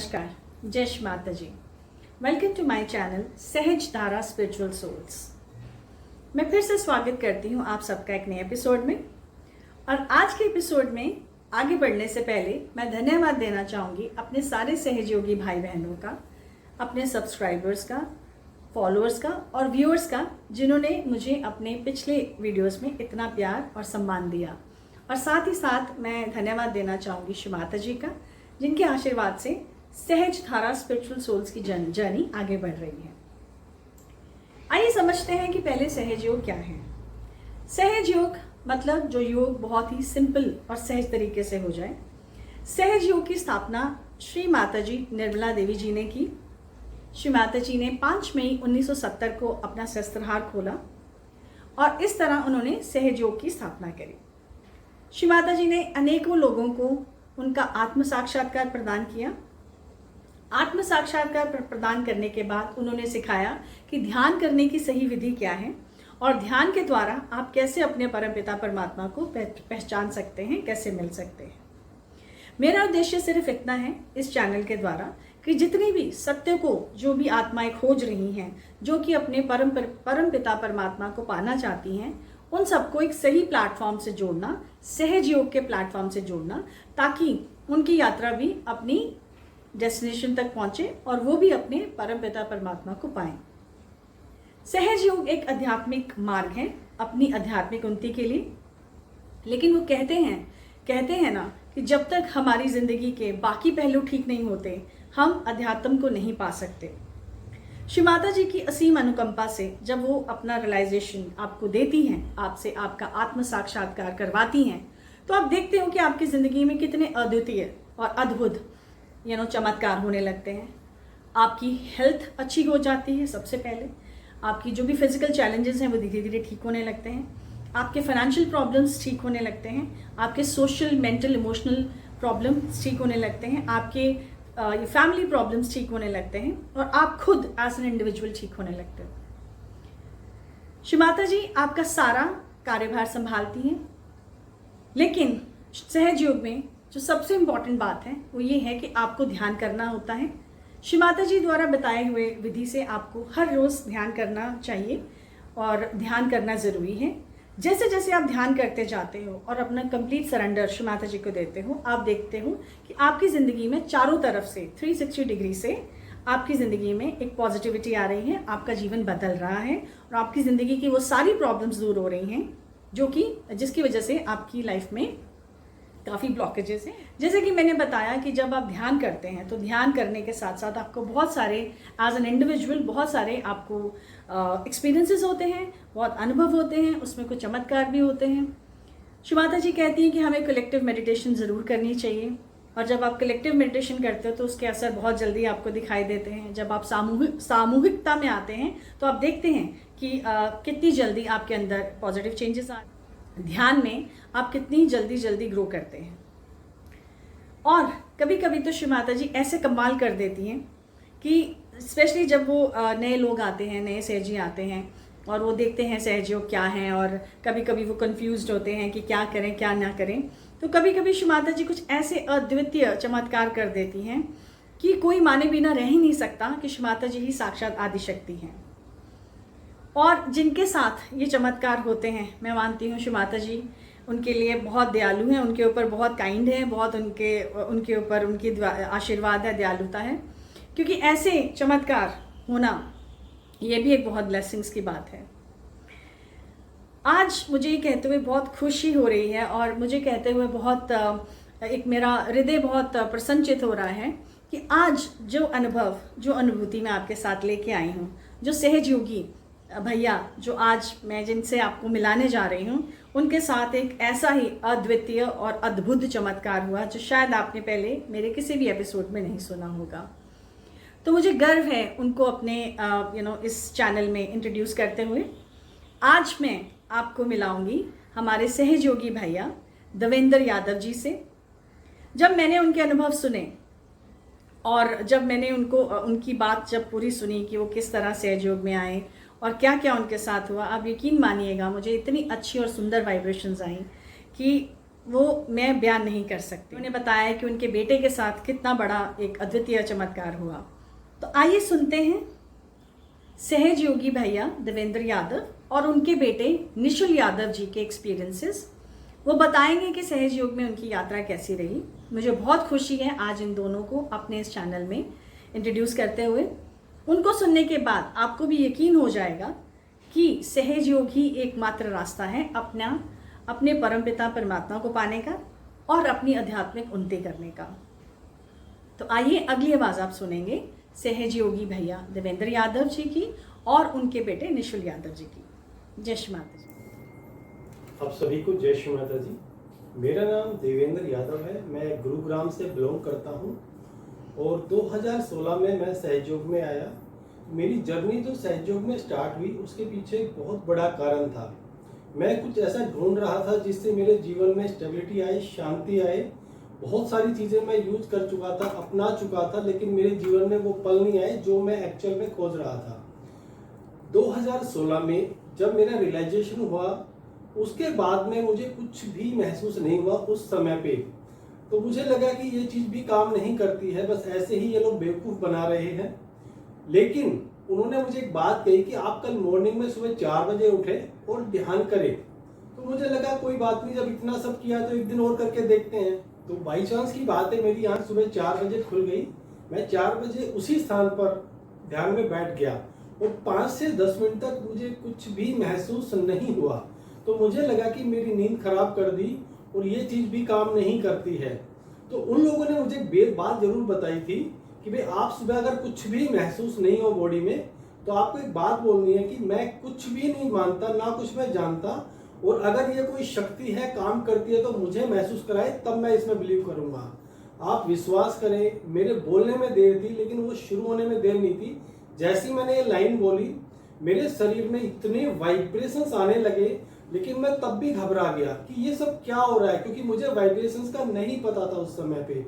नमस्कार, जय श्री माता जी। Welcome to my channel सहज धारा स्पिरिचुअल सोल्स। मैं फिर से स्वागत करती हूँ आप सबका एक नए एपिसोड में। और आज के एपिसोड में आगे बढ़ने से पहले मैं धन्यवाद देना चाहूँगी अपने सारे सहयोगी भाई बहनों का, अपने सब्सक्राइबर्स का, फॉलोअर्स का और व्यूअर्स का, जिन्होंने मुझे अपने पिछले वीडियोस में इतना प्यार और सम्मान दिया। और साथ ही साथ मैं धन्यवाद देना चाहूँगी श्री माता जी का, जिनके आशीर्वाद से सहज धारा स्पिरिचुअल सोल्स की जर्नी आगे बढ़ रही है। आइए समझते हैं कि पहले सहज योग क्या है। सहज योग मतलब जो योग बहुत ही सिंपल और सहज तरीके से हो जाए। सहज योग की स्थापना श्री माता जी निर्मला देवी जी ने की। श्री माता जी ने 5 मई 1970 को अपना शस्त्रहार खोला और इस तरह उन्होंने सहज योग की स्थापना करी। श्री माता जी ने अनेकों लोगों को उनका आत्म साक्षात्कार प्रदान किया। आत्म साक्षात्कार प्रदान करने के बाद उन्होंने सिखाया कि ध्यान करने की सही विधि क्या है और ध्यान के द्वारा आप कैसे अपने परमपिता परमात्मा को पहचान सकते हैं, कैसे मिल सकते हैं। मेरा उद्देश्य सिर्फ इतना है इस चैनल के द्वारा कि जितनी भी सत्य को जो भी आत्माएं खोज रही हैं, जो कि अपने परमपिता परमात्मा को पाना चाहती हैं, उन सबको एक सही प्लेटफॉर्म से जोड़ना, सहज योग के प्लेटफॉर्म से जोड़ना, ताकि उनकी यात्रा भी अपनी डेस्टिनेशन तक पहुंचे और वो भी अपने परमपिता परमात्मा को पाएं। सहज योग एक आध्यात्मिक मार्ग है अपनी आध्यात्मिक उन्नति के लिए। लेकिन वो कहते हैं ना कि जब तक हमारी जिंदगी के बाकी पहलू ठीक नहीं होते, हम अध्यात्म को नहीं पा सकते। श्री माता जी की असीम अनुकंपा से जब वो अपना रियलाइजेशन आपको देती हैं, आपसे आपका आत्म साक्षात्कार करवाती हैं, तो आप देखते हो कि आपकी ज़िंदगी में कितने अद्वितीय और अद्भुत चमत्कार होने लगते हैं। आपकी हेल्थ अच्छी हो जाती है। सबसे पहले आपकी जो भी फिजिकल चैलेंजेस हैं वो धीरे धीरे ठीक होने लगते हैं। आपके फाइनेंशियल प्रॉब्लम्स ठीक होने लगते हैं। आपके सोशल, मेंटल, इमोशनल प्रॉब्लम्स ठीक होने लगते हैं। आपके ये फैमिली प्रॉब्लम्स ठीक होने लगते हैं और आप खुद एज एन इंडिविजुअल ठीक होने लगते हो। श्री माता जी आपका सारा कार्यभार संभालती हैं। लेकिन सहज योग में जो सबसे इम्पॉर्टेंट बात है वो ये है कि आपको ध्यान करना होता है। श्री माता जी द्वारा बताए हुए विधि से आपको हर रोज़ ध्यान करना चाहिए और ध्यान करना ज़रूरी है। जैसे जैसे आप ध्यान करते जाते हो और अपना कंप्लीट सरेंडर श्री माता जी को देते हो, आप देखते हो कि आपकी ज़िंदगी में चारों तरफ से 360 डिग्री से आपकी ज़िंदगी में एक पॉजिटिविटी आ रही है। आपका जीवन बदल रहा है और आपकी ज़िंदगी की वो सारी प्रॉब्लम्स दूर हो रही हैं जिसकी वजह से आपकी लाइफ में काफ़ी ब्लॉकेजेस हैं। जैसे कि मैंने बताया कि जब आप ध्यान करते हैं तो ध्यान करने के साथ साथ आपको बहुत सारे एज एन इंडिविजुअल बहुत सारे आपको एक्सपीरियंसेस होते हैं, बहुत अनुभव होते हैं, उसमें कुछ चमत्कार भी होते हैं। श्री माता जी कहती हैं कि हमें कलेक्टिव मेडिटेशन ज़रूर करनी चाहिए और जब आप कलेक्टिव मेडिटेशन करते हो तो उसके असर बहुत जल्दी आपको दिखाई देते हैं। जब आप सामूहिकता में आते हैं तो आप देखते हैं कि कितनी जल्दी आपके अंदर पॉजिटिव चेंजेस आ, ध्यान में आप कितनी जल्दी ग्रो करते हैं। और कभी कभी तो श्री माता जी ऐसे कमाल कर देती हैं कि स्पेशली जब वो नए लोग आते हैं, नए सहजी आते हैं और वो देखते हैं सहज योग क्या है और कभी कभी वो कंफ्यूज्ड होते हैं कि क्या करें क्या ना करें, तो कभी कभी श्री माता जी कुछ ऐसे अद्वितीय चमत्कार कर देती हैं कि कोई माने बिना रह ही नहीं सकता कि श्री माता जी ही साक्षात आदिशक्ति हैं। और जिनके साथ ये चमत्कार होते हैं, मैं मानती हूँ श्री माता जी उनके लिए बहुत दयालु हैं, उनके ऊपर बहुत काइंड है, बहुत उनके ऊपर उनकी आशीर्वाद है, दयालुता है। क्योंकि ऐसे चमत्कार होना ये भी एक बहुत ब्लेसिंग्स की बात है। आज मुझे ये कहते हुए बहुत खुशी हो रही है और मुझे कहते हुए बहुत एक मेरा हृदय बहुत प्रसन्नचित हो रहा है कि आज जो अनुभूति मैं आपके साथ लेके आई हूँ, जो सहज योगी भैया जो आज मैं जिनसे आपको मिलाने जा रही हूँ, उनके साथ एक ऐसा ही अद्वितीय और अद्भुत चमत्कार हुआ जो शायद आपने पहले मेरे किसी भी एपिसोड में नहीं सुना होगा। तो मुझे गर्व है उनको अपने इस चैनल में इंट्रोड्यूस करते हुए। आज मैं आपको मिलाऊंगी हमारे सहयोगी भैया देवेंद्र यादव जी से। जब मैंने उनके अनुभव सुने और जब मैंने उनकी बात जब पूरी सुनी कि वो किस तरह सहयोग में आए और क्या क्या उनके साथ हुआ, आप यकीन मानिएगा मुझे इतनी अच्छी और सुंदर वाइब्रेशंस आई कि वो मैं बयान नहीं कर सकती। उन्हें बताया कि उनके बेटे के साथ कितना बड़ा एक अद्वितीय चमत्कार हुआ। तो आइए सुनते हैं सहज योगी भैया देवेंद्र यादव और उनके बेटे निशुल यादव जी के एक्सपीरियंसेस। वो बताएंगे कि सहज योग में उनकी यात्रा कैसी रही। मुझे बहुत खुशी है आज इन दोनों को अपने इस चैनल में इंट्रोड्यूस करते हुए। उनको सुनने के बाद आपको भी यकीन हो जाएगा कि सहज योग ही एकमात्र रास्ता है अपने परमपिता परमात्मा को पाने का और अपनी आध्यात्मिक उन्नति करने का। तो आइए अगली आवाज़ आप सुनेंगे सहज योगी भैया देवेंद्र यादव जी की और उनके बेटे निशुल यादव जी की। जय श्री माता जी। आप सभी को जय श्री माता जी। मेरा नाम देवेंद्र यादव है। मैं गुरुग्राम से बिलोंग करता हूँ और 2016 में मैं सहयोग में आया। मेरी जर्नी जो सहयोग में स्टार्ट हुई उसके पीछे एक बहुत बड़ा कारण था। मैं कुछ ऐसा ढूंढ रहा था जिससे मेरे जीवन में स्टेबिलिटी आए, शांति आए। बहुत सारी चीज़ें मैं यूज कर चुका था, अपना चुका था, लेकिन मेरे जीवन में वो पल नहीं आए जो मैं एक्चुअल में खोज रहा था। 2016 में जब मेरा रियलाइजेशन हुआ उसके बाद में मुझे कुछ भी महसूस नहीं हुआ उस समय पे। तो मुझे लगा कि ये चीज़ भी काम नहीं करती है, बस ऐसे ही ये लोग बेवकूफ़ बना रहे हैं। लेकिन उन्होंने मुझे एक बात कही कि आप कल मॉर्निंग में सुबह 4 बजे उठे और ध्यान करें। तो मुझे लगा कोई बात नहीं, जब इतना सब किया तो एक दिन और करके देखते हैं। तो बाई चांस की बात है, मेरी आंख सुबह 4 बजे खुल गई। मैं 4 बजे उसी स्थान पर ध्यान में बैठ गया और 5 से 10 मिनट तक मुझे कुछ भी महसूस नहीं हुआ। तो मुझे लगा कि मेरी नींद खराब कर दी और ये चीज़ भी काम नहीं करती है। तो उन लोगों ने मुझे एक बात जरूर बताई थी कि भाई आप सुबह अगर कुछ भी महसूस नहीं हो बॉडी में तो आपको एक बात बोलनी है कि मैं कुछ भी नहीं मानता, ना कुछ मैं जानता, और अगर ये कोई शक्ति है काम करती है तो मुझे महसूस कराए तब मैं इसमें बिलीव करूंगा। आप विश्वास करें, मेरे बोलने में देर थी लेकिन वो शुरू होने में देर नहीं थी। जैसे ही मैंने ये लाइन बोली मेरे शरीर में इतने वाइब्रेशंस आने लगे, लेकिन मैं तब भी घबरा गया कि ये सब क्या हो रहा है, क्योंकि मुझे वाइब्रेशंस का नहीं पता था उस समय पे।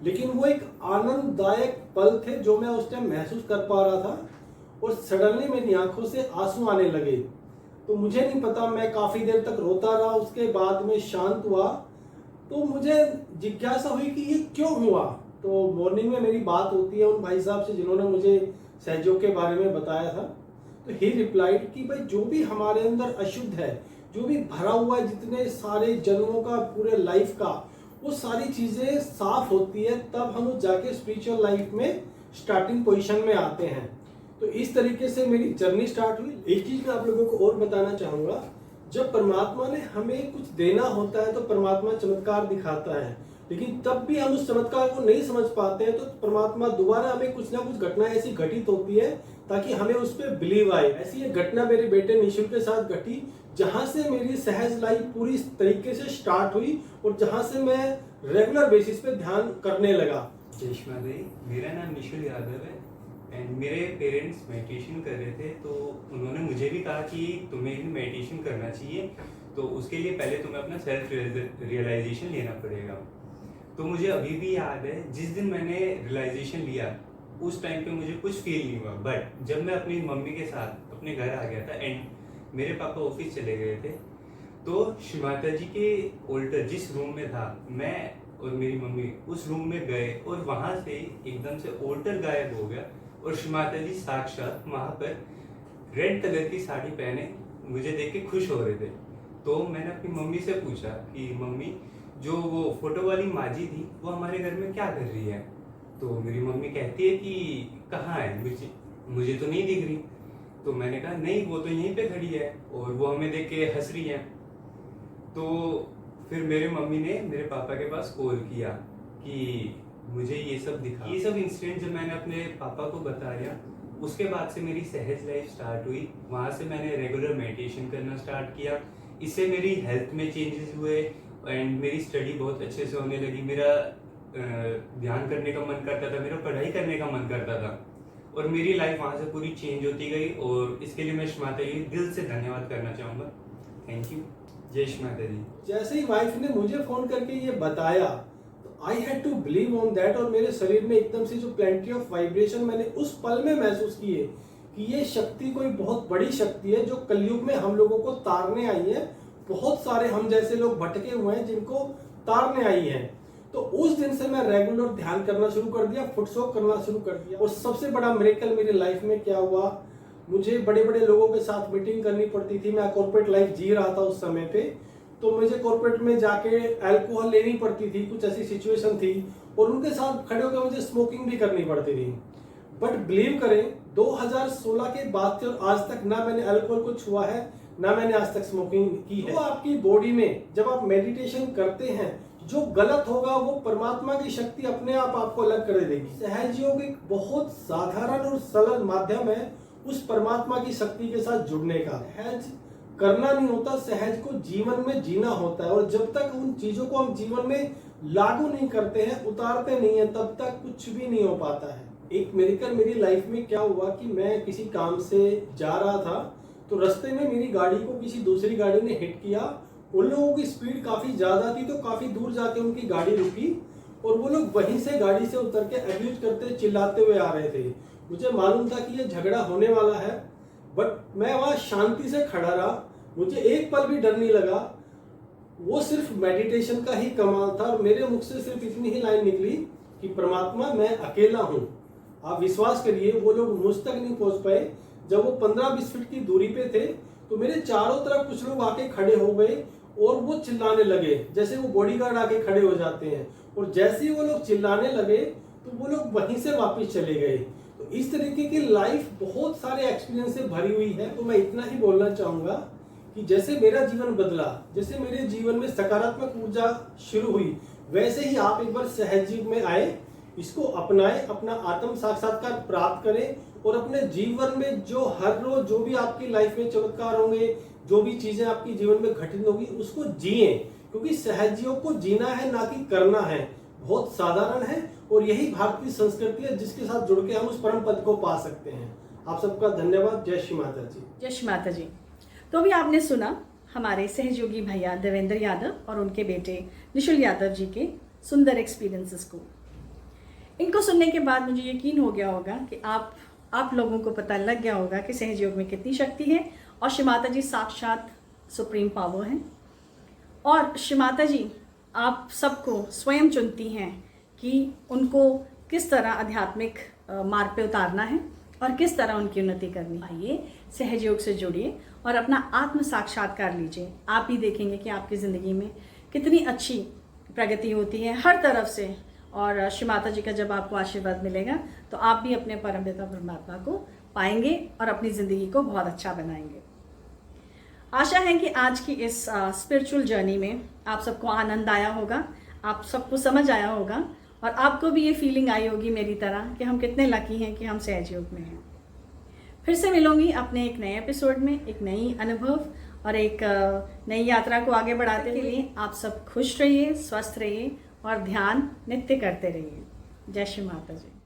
लेकिन वो एक आनंददायक पल थे जो मैं उस टाइम महसूस कर पा रहा था और सडनली मेरी आंखों से आंसू आने लगे। तो मुझे नहीं पता, मैं काफ़ी देर तक रोता रहा, उसके बाद में शांत हुआ। तो मुझे जिज्ञासा हुई कि ये क्यों हुआ। तो मॉर्निंग में मेरी बात होती है उन भाई साहब से जिन्होंने मुझे सहयोग के बारे में बताया था। तो ही रिप्लाइड कि भाई जो भी हमारे अंदर अशुद्ध है, जो भी भरा हुआ है, जितने सारे जन्मों का, पूरे लाइफ का, वो सारी चीज़ें साफ होती है तब हम जाके स्पिरिचुअल लाइफ में स्टार्टिंग पोजीशन में आते हैं। तो इस तरीके से मेरी जर्नी स्टार्ट हुई। एक चीज़ मैं आप लोगों को और बताना चाहूँगा, जब परमात्मा ने हमें कुछ देना होता है तो परमात्मा चमत्कार दिखाता है, लेकिन तब भी हम उस चमत्कार को नहीं समझ पाते हैं तो परमात्मा दोबारा हमें कुछ ना कुछ घटना ऐसी घटित होती है ताकि हमें उस पर बिलीव आए। ऐसी एक घटना मेरे बेटे निशुल के साथ घटी, जहाँ से मेरी सहज लाइफ पूरी तरीके से स्टार्ट हुई और जहाँ से मैं रेगुलर बेसिस पे ध्यान करने लगा। जय श्री माता जी। मेरा नाम निशुल यादव है एंड मेरे पेरेंट्स मेडिटेशन कर रहे थे, तो उन्होंने मुझे भी कहा कि तुम्हें भी मेडिटेशन करना चाहिए, तो उसके लिए पहले तुम्हें अपना सेल्फ रियलाइजेशन लेना पड़ेगा। तो मुझे अभी भी याद है जिस दिन मैंने रियलाइजेशन लिया उस टाइम पे मुझे कुछ फील नहीं हुआ, बट जब मैं अपनी मम्मी के साथ अपने घर आ गया था एंड मेरे पापा ऑफिस चले गए थे, तो श्री माता जी के ऑल्टर जिस रूम में था, मैं और मेरी मम्मी उस रूम में गए और वहाँ से एकदम से ऑल्टर गायब हो गया और श्री माता जी साक्षात वहाँ पर रेड कलर की साड़ी पहने मुझे देख के खुश हो रहे थे। तो मैंने अपनी मम्मी से पूछा कि मम्मी, जो वो फोटो वाली माजी थी वो हमारे घर में क्या कर रही है? तो मेरी मम्मी कहती है कि कहाँ है, मुझे तो नहीं दिख रही। तो मैंने कहा नहीं, वो तो यहीं पे खड़ी है और वो हमें देख के हंस रही है। तो फिर मेरे मम्मी ने मेरे पापा के पास कॉल किया कि मुझे ये सब दिखा। ये सब इंसिडेंट जब मैंने अपने पापा को बताया, उसके बाद से मेरी सहज लाइफ स्टार्ट हुई। वहाँ से मैंने रेगुलर मेडिटेशन करना स्टार्ट किया। इससे मेरी हेल्थ में चेंजेस हुए एंड मेरी स्टडी बहुत अच्छे से होने लगी। मेरा ध्यान करने का मन करता था, मेरा पढ़ाई करने का मन करता था और मेरी लाइफ वहाँ से पूरी चेंज होती गई। और इसके लिए मैं श्री माता जी दिल से धन्यवाद करना चाहूँगा। Thank you. जय श्री माता जी। जैसे ही वाइफ ने मुझे फोन करके ये बताया तो I had to believe on that, और मेरे शरीर में एकदम से जो प्लेंटी ऑफ वाइब्रेशन मैंने उस पल में महसूस की है कि ये शक्ति कोई बहुत बड़ी शक्ति है जो कलयुग में हम लोगों को तारने आई है बहुत सारे हम जैसे लोग भटके हुए हैं जिनको तारने आई हैं। तो उस दिन से मैं रेगुलर ध्यान करना शुरू कर दिया, फुटसॉक करना शुरू कर दिया। और सबसे बड़ा मिरेकल मेरी लाइफ में क्या हुआ, मुझे बड़े बड़े लोगों के साथ मीटिंग करनी पड़ती थी। मैं कॉर्पोरेट लाइफ जी रहा था उस समय पे, तो मुझे कॉर्पोरेट में जाके अल्कोहल लेनी पड़ती थी, कुछ ऐसी सिचुएशन थी, और उनके साथ खड़े होकर मुझे स्मोकिंग भी करनी पड़ती थी। बट बिलीव करें, 2016 के बाद से आज तक ना मैंने अल्कोहल को छुआ है, ना मैंने आज तक स्मोकिंग की है। तो आपकी बॉडी में जब आप मेडिटेशन करते हैं, जो गलत होगा वो परमात्मा की शक्ति अपने आप आपको अलग कर देगी। सहज योग एक बहुत साधारण और सरल माध्यम है उस परमात्मा की शक्ति के साथ जुड़ने का। सहज करना नहीं होता, सहज को जीवन में जीना होता है। और जब तक उन चीजों को हम जीवन में लागू नहीं करते हैं, उतारते नहीं है, तब तक कुछ भी नहीं हो पाता है। एक मिरेकल मेरी लाइफ में क्या हुआ कि मैं किसी काम से जा रहा था, तो रास्ते में मेरी गाड़ी को किसी दूसरी गाड़ी ने हिट किया। उन लोगों की स्पीड काफी ज्यादा थी, तो काफी दूर जाके उनकी गाड़ी रुकी और वो लोग वहीं से गाड़ी से उतर के अब्यूज करते चिल्लाते हुए आ रहे थे। मुझे मालूम था कि ये झगड़ा होने वाला है, बट मैं वहां शांति से खड़ा रहा। मुझे एक पल भी डर नहीं लगा। वो सिर्फ मेडिटेशन का ही कमाल था और मेरे मुख से सिर्फ इतनी ही लाइन निकली कि परमात्मा मैं अकेला हूँ। आप विश्वास करिए, वो लोग मुझ तक नहीं पहुंच पाए। जब वो 15-20 फीट की दूरी पे थे, तो मेरे चारों तरफ कुछ लोग आके खड़े हो गए और वो चिल्लाने लगे, जैसे वो बॉडीगार्ड आके खड़े हो जाते हैं। और जैसे ही वो लोग चिल्लाने लगे, तो वो लोग वहीं से वापस चले गए। तो इस तरीके की लाइफ बहुत सारे एक्सपीरियंस से भरी हुई है। तो मैं इतना ही बोलना चाहूंगा कि जैसे मेरा जीवन बदला, जैसे मेरे जीवन में सकारात्मक ऊर्जा शुरू हुई, वैसे ही आप एक बार सहज योग में आए, इसको अपनाएं, अपना आत्म साक्षात्कार प्राप्त करें और अपने जीवन में जो हर रोज जो भी आपकी लाइफ में चमत्कार होंगे, जो भी चीजें आपकी जीवन में घटित होगी, उसको जिए। क्योंकि सहज योग को जीना है, ना कि करना है। बहुत साधारण है और यही भारतीय संस्कृति है जिसके साथ जुड़ के हम उस परम पद को पा सकते हैं। आप सबका धन्यवाद। जय श्री माता जी। जय श्री माता जी। तो अभी आपने सुना हमारे सहयोगी भैया देवेंद्र यादव और उनके बेटे निशुल यादव जी के सुंदर एक्सपीरियंसेस को। इनको सुनने के बाद मुझे यकीन हो गया होगा कि आप लोगों को पता लग गया होगा कि सहज योग में कितनी शक्ति है और श्री माता जी साक्षात सुप्रीम पावर हैं। और श्री माता जी आप सबको स्वयं चुनती हैं कि उनको किस तरह आध्यात्मिक मार्ग पे उतारना है और किस तरह उनकी उन्नति करनी है। आइए सहज योग से जुड़िए और अपना आत्म साक्षात्कार लीजिए। आप ही देखेंगे कि आपकी ज़िंदगी में कितनी अच्छी प्रगति होती है हर तरफ से। और श्री माता जी का जब आपको आशीर्वाद मिलेगा तो आप भी अपने परमपिता परमात्मा को पाएंगे और अपनी ज़िंदगी को बहुत अच्छा बनाएंगे। आशा है कि आज की इस स्पिरिचुअल जर्नी में आप सबको आनंद आया होगा, आप सबको समझ आया होगा और आपको भी ये फीलिंग आई होगी मेरी तरह कि हम कितने लकी हैं कि हम सहज योग में हैं। फिर से मिलूंगी अपने एक नए एपिसोड में, एक नई अनुभव और एक नई यात्रा को आगे बढ़ाते के लिए आप सब खुश रहिए, स्वस्थ रहिए और ध्यान नित्य करते रहिए। जय श्री माता जी।